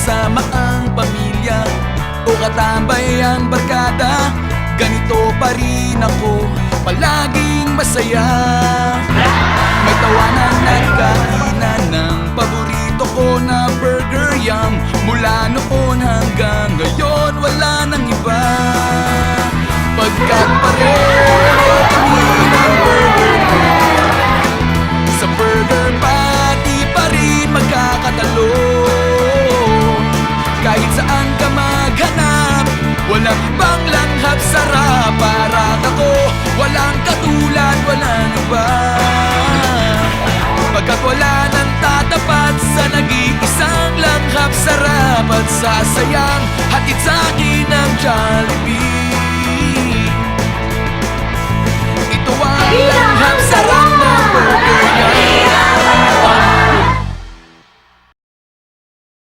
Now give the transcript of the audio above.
kasama ang pamilya o katambay ang barkada, ganito pa rin ako, palaging masaya. May tawanan at kainan ng paborito ko na burger yum. Mula noon hanggang ngayon wala nang iba, pagkat pareho kami ng burger ko. Sa burger patty pa rin magkakatalo. Kahit saan ka maghanap, walang ibang langhap sarap. Parang ako, walang katulad, walang iba, pagkat wala nang tatapat sa nag-iisang langhap sarap at sasayang hatid sa'kin ng Jollibee. Ito ang